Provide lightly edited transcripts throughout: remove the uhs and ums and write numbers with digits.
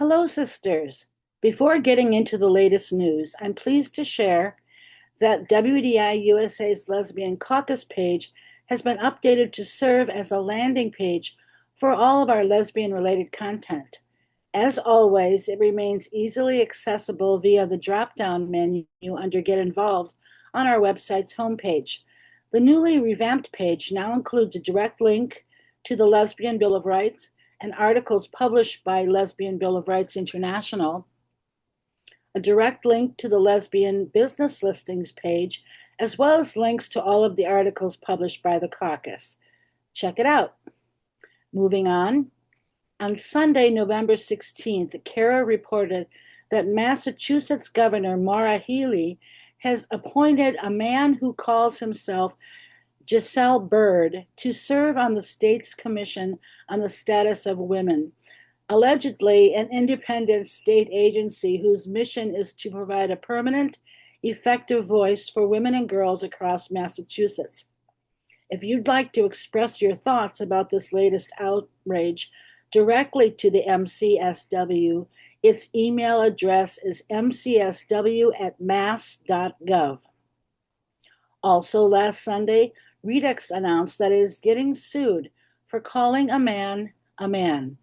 Hello, sisters. Before getting into the latest news, I'm pleased to share that WDI USA's Lesbian Caucus page has been updated to serve as a landing page for all of our lesbian related content. As always, it remains easily accessible via the drop down menu under Get Involved on our website's homepage. The newly revamped page now includes a direct link to the Lesbian Bill of Rights and articles published by Lesbian Bill of Rights International, a direct link to the Lesbian Business Listings page, as well as links to all of the articles published by the caucus. Check it out. Moving on Sunday, November 16th, Kara reported that Massachusetts Governor Maura Healey has appointed a man who calls himself Giselle Bird to serve on the state's Commission on the Status of Women, allegedly an independent state agency whose mission is to provide a permanent, effective voice for women and girls across Massachusetts. If you'd like to express your thoughts about this latest outrage directly to the MCSW, its email address is mcsw@mass.gov. Also, last Sunday, Redux announced that it is getting sued for calling a man a man.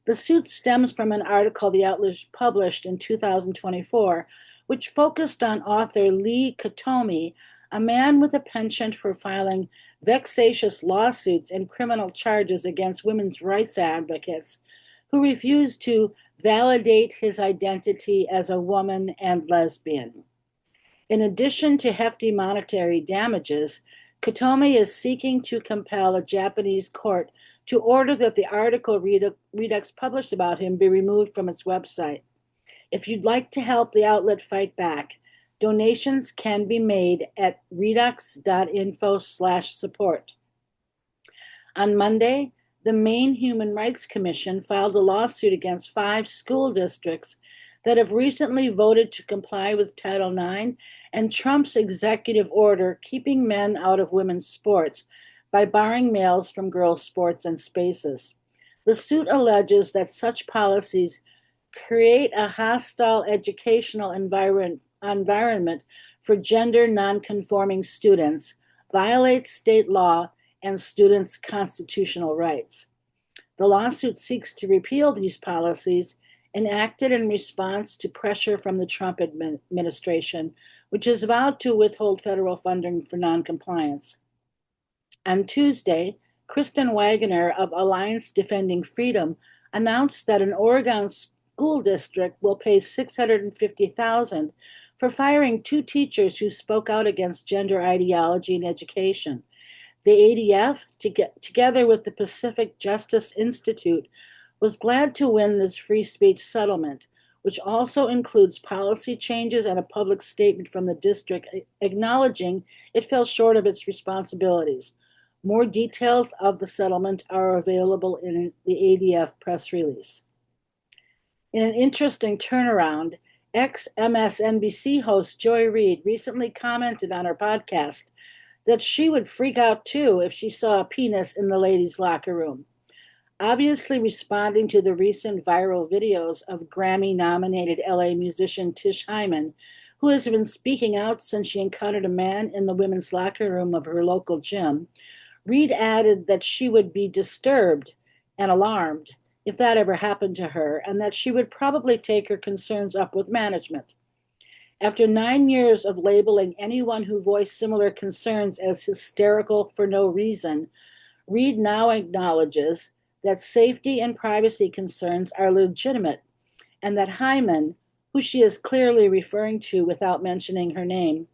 The suit stems from an article the outlet published in 2024, which focused on author Lee Katomi, a man with a penchant for filing vexatious lawsuits and criminal charges against women's rights advocates who refuse to validate his identity as a woman and lesbian. In addition to hefty monetary damages, Katomi is seeking to compel a Japanese court to order that the article Redux published about him be removed from its website. If you'd like to help the outlet fight back, donations can be made at redux.info/support. On Monday, the Maine Human Rights Commission filed a lawsuit against 5 school districts that have recently voted to comply with Title IX and Trump's executive order keeping men out of women's sports by barring males from girls' sports and spaces. The suit alleges that such policies create a hostile educational environment for gender nonconforming students, violate state law, and students' constitutional rights. The lawsuit seeks to repeal these policies enacted in response to pressure from the Trump administration, which has vowed to withhold federal funding for noncompliance. On Tuesday, Kristen Wagner of Alliance Defending Freedom announced that an Oregon school district will pay $650,000 for firing 2 teachers who spoke out against gender ideology in education. The ADF, together with the Pacific Justice Institute, was glad to win this free speech settlement, which also includes policy changes and a public statement from the district acknowledging it fell short of its responsibilities. More details of the settlement are available in the ADF press release. In an interesting turnaround, ex-MSNBC host Joy Reid recently commented on her podcast that she would freak out too if she saw a penis in the ladies' locker room. Obviously responding to the recent viral videos of Grammy-nominated LA musician Tish Hyman, who has been speaking out since she encountered a man in the women's locker room of her local gym, Reid added that she would be disturbed and alarmed if that ever happened to her, and that she would probably take her concerns up with management. After 9 years of labeling anyone who voiced similar concerns as hysterical for no reason, Reid now acknowledges that safety and privacy concerns are legitimate, and that Hyman, who she is clearly referring to without mentioning her name,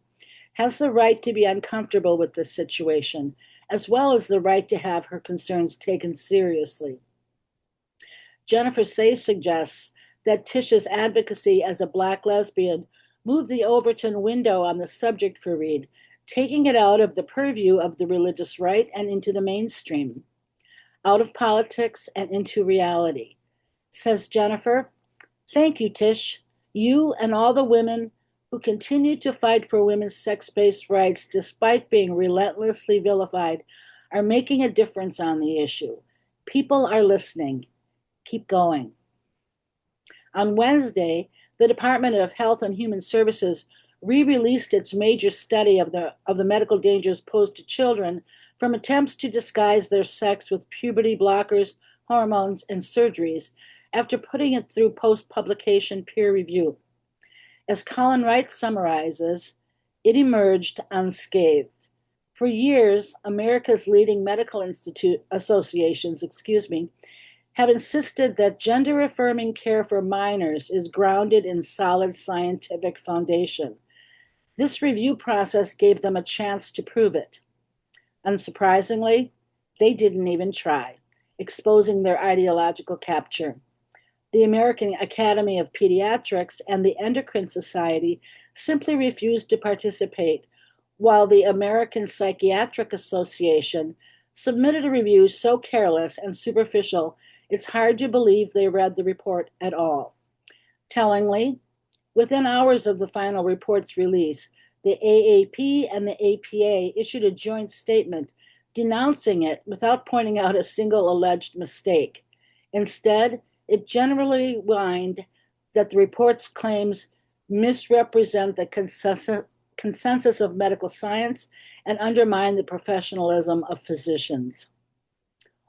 has the right to be uncomfortable with this situation, as well as the right to have her concerns taken seriously. Jennifer Say suggests that Tish's advocacy as a Black lesbian moved the Overton window on the subject for Reid, taking it out of the purview of the religious right and into the mainstream, out of politics and into reality. Says Jennifer, "Thank you, Tish. You and all the women who continue to fight for women's sex-based rights despite being relentlessly vilified are making a difference on the issue. People are listening. Keep going." On Wednesday, the Department of Health and Human Services re-released its major study of the medical dangers posed to children from attempts to disguise their sex with puberty blockers, hormones, and surgeries after putting it through post-publication peer review. As Colin Wright summarizes, it emerged unscathed. For years, America's leading medical associations, have insisted that gender-affirming care for minors is grounded in solid scientific foundation. This review process gave them a chance to prove it. Unsurprisingly, they didn't even try, exposing their ideological capture. The American Academy of Pediatrics and the Endocrine Society simply refused to participate, while the American Psychiatric Association submitted a review so careless and superficial it's hard to believe they read the report at all. Tellingly, within hours of the final report's release, the AAP and the APA issued a joint statement denouncing it without pointing out a single alleged mistake. Instead, it generally whined that the report's claims misrepresent the consensus of medical science and undermine the professionalism of physicians.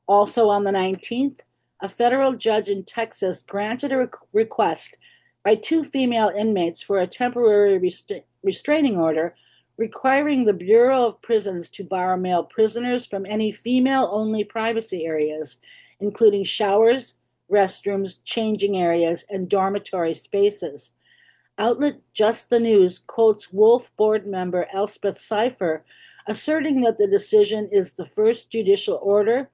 Also on the 19th, a federal judge in Texas granted a request by two female inmates for a temporary restraining order requiring the Bureau of Prisons to bar male prisoners from any female-only privacy areas, including showers, restrooms, changing areas, and dormitory spaces. Outlet Just the News quotes Wolf board member Elspeth Seifer, asserting that the decision is the first judicial order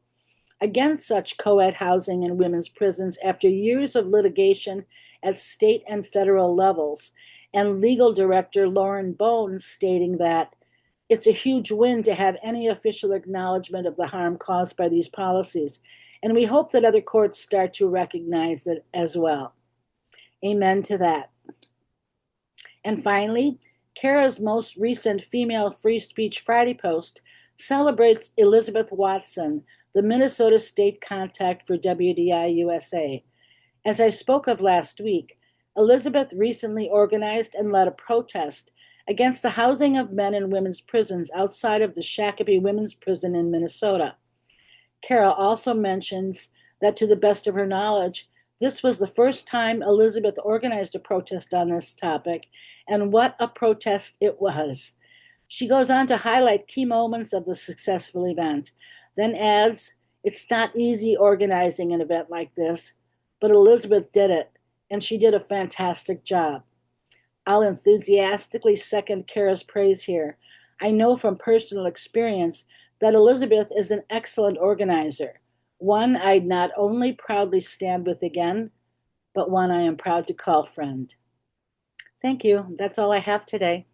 against such co-ed housing in women's prisons after years of litigation at state and federal levels, and legal director Lauren Bones stating that it's a huge win to have any official acknowledgement of the harm caused by these policies, and we hope that other courts start to recognize it as well. Amen to that. And finally, Kara's most recent Female Free Speech Friday post celebrates Elizabeth Watson, the Minnesota state contact for WDI USA. As I spoke of last week, Elizabeth recently organized and led a protest against the housing of men in women's prisons outside of the Shakopee Women's Prison in Minnesota. Kara also mentions that, to the best of her knowledge, this was the first time Elizabeth organized a protest on this topic, and what a protest it was. She goes on to highlight key moments of the successful event, then adds, "It's not easy organizing an event like this, but Elizabeth did it, and she did a fantastic job." I'll enthusiastically second Kara's praise here. I know from personal experience that Elizabeth is an excellent organizer, one I'd not only proudly stand with again, but one I am proud to call friend. Thank you. That's all I have today.